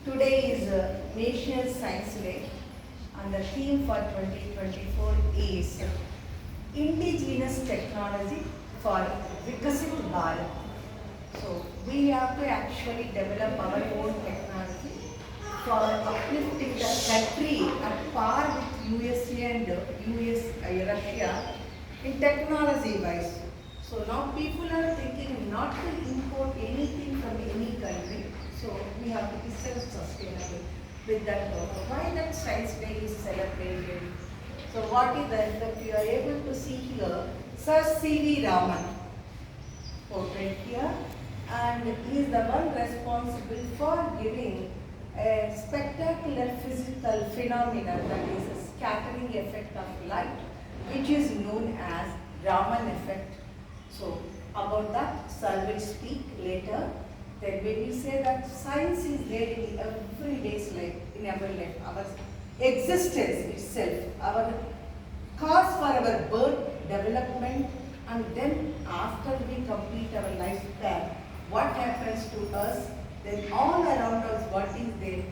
Today is National Science Day and the theme for 2024 is Indigenous Technology for Vikasit Bharat. So we have to actually develop our own technology for uplifting the country at par with USA and Russia in technology wise. So now people are thinking not to import anything from any country. So we have to be self-sustainable with that purpose. Why that Science Day is celebrated? So what is that you are able to see here? Sir C.V. Raman portrait here, and he is the one responsible for giving a spectacular physical phenomenon, that is a scattering effect of light, which is known as Raman effect. So about that sir will speak later. Then we will say that science is there in everyday's life, in our life, our existence itself, our cause for our birth, development, and then after we complete our lifespan, what happens to us, then all around us what is there,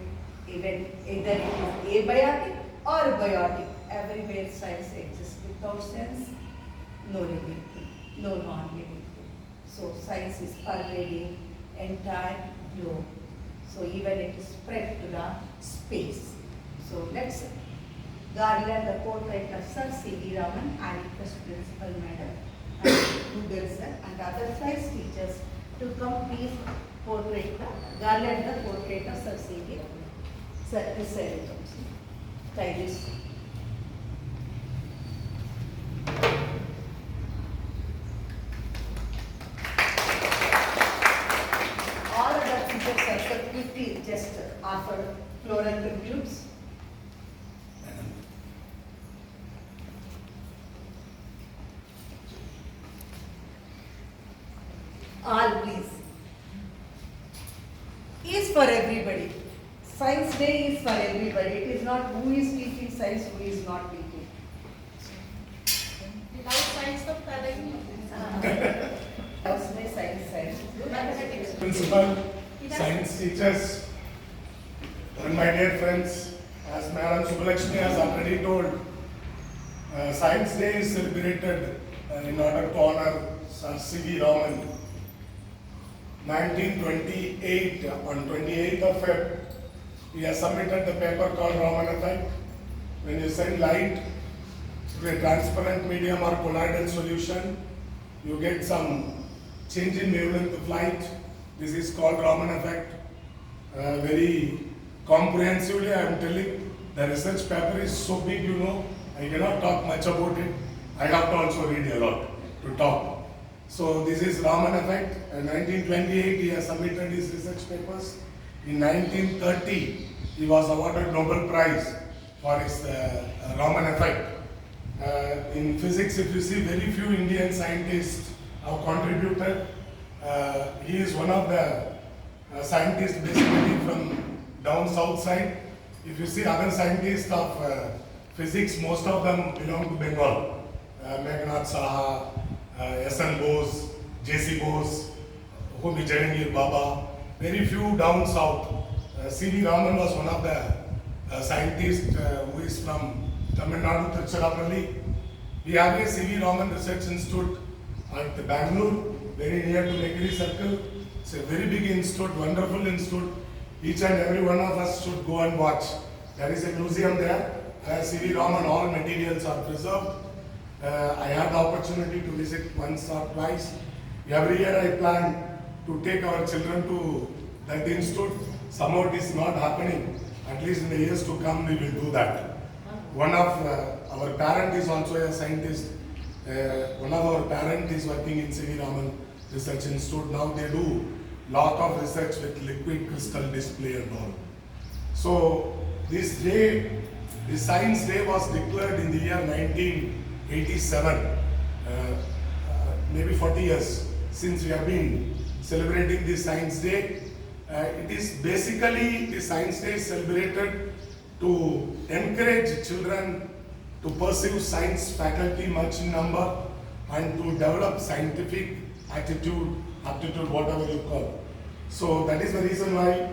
even either it is abiotic or biotic, everywhere science exists. Without sense, no living thing, no non-living thing. So science is pervading entire globe. So even it is spread to the space. So let's garland the portrait of Sir C.V. Raman and his principal madam and Google sir and other science teachers to come please garland the portrait of Sir C.V. Raman. Sir, this side comes. Try this. All other teachers are so quickly just offer floral tributes. All please. Is for everybody. Science Day is for everybody. It is not who is teaching science, who is not teaching. Without science, the How's my science? mathematics. Principal, science teachers, and my dear friends, as Madam Subbalakshmi has already told, Science Day is celebrated in order to honor Sir C.V. Raman. 1928, on 28th of Feb, he has submitted the paper called Raman effect. When you send light to a transparent medium or colloidal solution, you get some change in wavelength of light. This is called Raman effect. Very comprehensively I am telling, the research paper is so big, you know, I cannot talk much about it. I have to also read a lot to talk. So this is Raman effect. In 1928 he has submitted his research papers. In 1930 he was awarded Nobel Prize for his Raman effect. In physics, if you see, very few Indian scientists have contributed. He is one of the scientists basically from down south side. If you see other scientists of physics, most of them belong to Bengal. Meghnad Saha, S.N. Bose, J.C. Bose, Homi Jahangir Baba, very few down south. C.V. Raman was one of the scientists who is from Tamil Nadu, Tiruchirappalli. We have a C.V. Raman Research Institute at Bangalore, very near to Negri Circle. It's a very big institute, wonderful institute. Each and every one of us should go and watch. There is a museum there where C.V. Raman, all materials are preserved. I had the opportunity to visit once or twice. Every year I plan to take our children to that institute. Somehow it is not happening. At least in the years to come we will do that. One of our parent is also a scientist. One of our parents is working in C.V. Raman Research Institute. Now they do lot of research with liquid crystal display and all. So this day, the Science Day was declared in the year 1987. Maybe 40 years since we have been celebrating this Science Day. It is basically, the Science Day is celebrated to encourage children to pursue science faculty much in number and to develop scientific attitude, aptitude, whatever you call. So that is the reason why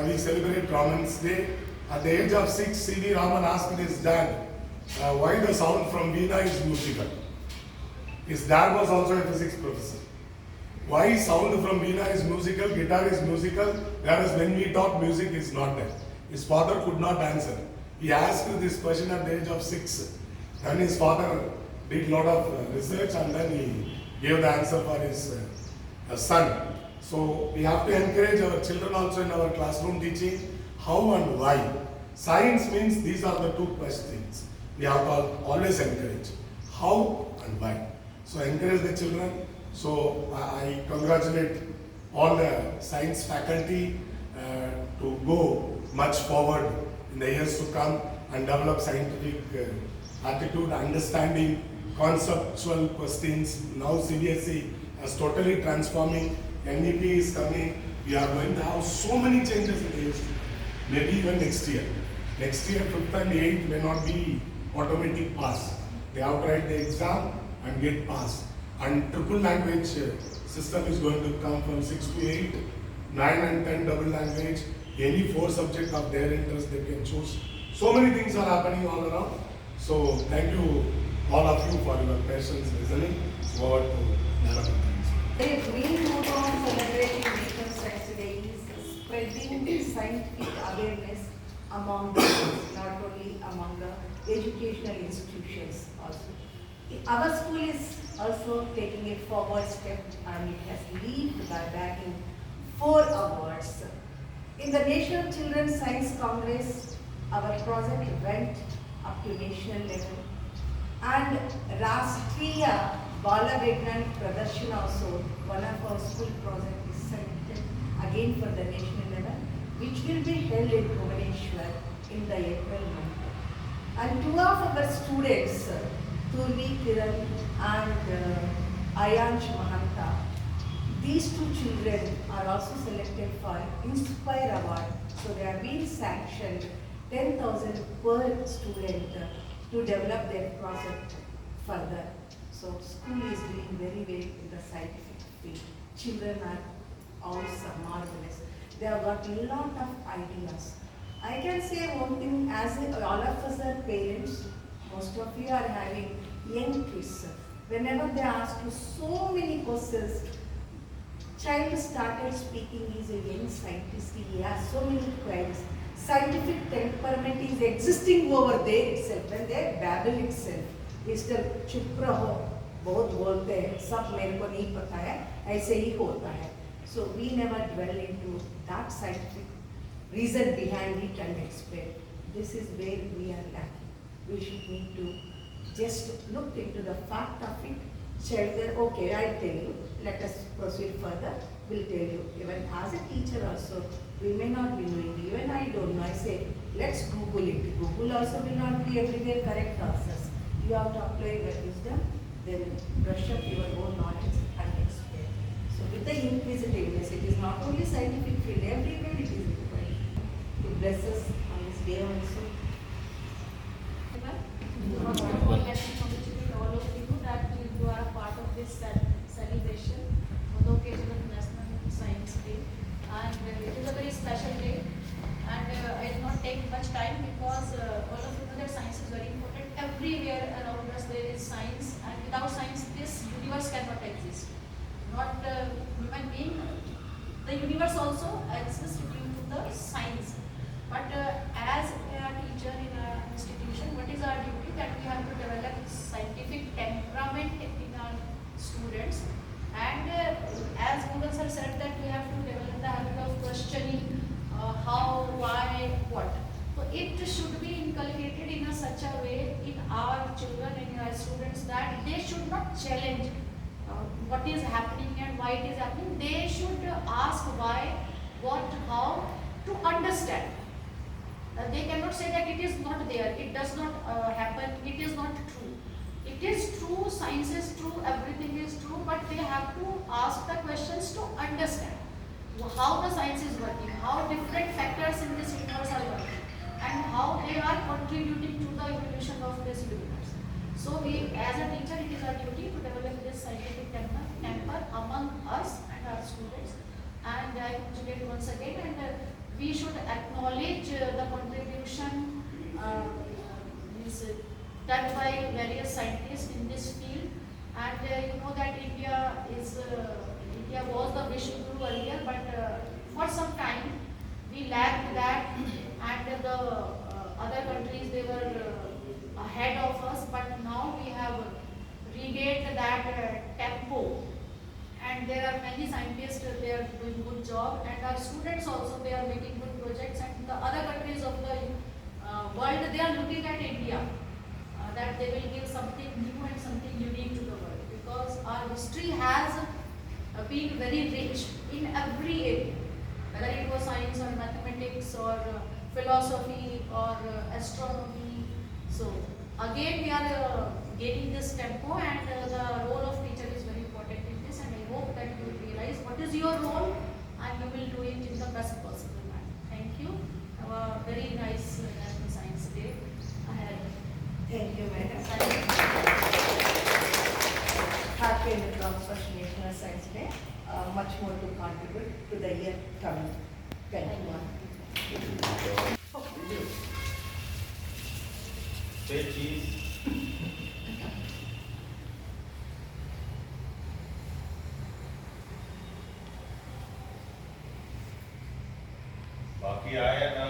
we celebrate Raman's Day. At the age of 6, C.V. Raman asked his dad, why the sound from Veena is musical. His dad was also a physics professor. Why sound from Veena is musical, guitar is musical, whereas when we talk, music is not there. His father could not answer. He asked this question at the age of 6. Then his father did a lot of research and then he gave the answer for his son. So we have to encourage our children also in our classroom teaching how and why. Science means these are the two questions. We have to always encourage how and why. So encourage the children. So I congratulate all the science faculty to go much forward in the years to come and develop scientific attitude, understanding, conceptual questions. Now CBSE is totally transforming. NEP is coming. We are going to have so many changes in the years to come. Maybe even next year. Next year, 5th and 8th may not be automatic pass. They have to write the exam and get passed. And triple language system is going to come from 6 to 8, 9 and 10 double language. Any 4 subject of their interest they can choose. So many things are happening all around. So thank you all of you for your patience listening. Over to Raman. The main motto of celebrating National Science Day is spreading scientific awareness among the youth, not only among the educational institutions also. Our school is also taking a forward step and it has leaped by bagging 4 awards. In the National Children's Science Congress, our project went up to national level and Rashtriya Bala Vignan Pradarshan also, one of our school projects is selected again for the national level, which will be held in Bhubaneswar in the April month. And 2 of our students, Turvi Kiran and Ayansh Mahanta, these 2 children are also selected for Inspire Award. So they have been sanctioned 10,000 per student to develop their project further. So school is doing very well in the scientific field. Children are awesome, marvelous. They have got a lot of ideas. I can say one thing, as all of us are parents, most of you are having young kids. Whenever they ask you so many questions, child started speaking, he is a young scientist, he has so many queries. Scientific temperament is existing over there itself, when they babble itself. Mister चुप रहो, बहुत बोलते हैं, सब मेरे को नहीं पता है, ऐसे ही होता है. So we never dwell into that scientific reason behind it and explain. This is where we are lacking. We should need to just look into the fact of it. Tell them, okay, I'll tell you. Let us proceed further. We'll tell you. Even as a teacher also, we may not be knowing. Even I don't know. I say, let's Google it. Google also will not be everywhere correct answers. You have to apply your wisdom, then brush up your own knowledge and explain. So with the inquisitiveness, it is not only scientific field, everywhere it is required. To bless us on this day also. First of all, let me congratulate all of you that you are a part of this celebration on the occasion of National Science Day. And it is a very special day. And I will not take much time because all of you know that science is very important. Everywhere around us there is science, and without science this universe cannot exist. Not human being, the universe also exists due to the science. But as a teacher in an institution, what is our duty? That we have to develop scientific temperament in our students. And as Google sir said that we have to develop the habit of questioning how, why, what. So it should be inculcated in such a way in our children and in our students that they should not challenge what is happening and why it is happening. They should ask why, what, how, to understand. They cannot say that it is not there, it does not happen, it is not true. It is true, science is true, everything is true, but they have to ask the questions to understand how the science is working, how different factors in this universe are working, and how they are contributing to the evolution of this universe. So we, as a teacher, it is our duty to develop this scientific temper among us and our students. And I congratulate once again, and we should contribution is done by various scientists in this field. And you know that India was the wish guru earlier, but for some time we lacked that, and the other countries, they were ahead of us, but now we have regained that tempo, and there are many scientists, they are doing good job, and our students also, they are making good projects, and the other countries of the world, they are looking at India, that they will give something new and something unique to the world, because our history has been very rich in every area, whether it was science or mathematics or philosophy or astronomy. So again we are gaining this tempo, and the role of teacher is very important in this, and I hope that you will realize what is your role and you will do it in the best possible manner. Thank you. Have a very nice National Science Day ahead. Thank you, madam. Thank you. Happy and prosperous National Science Day. Much more to contribute to the year coming. Thank you. Say cheese. बाकी आया ना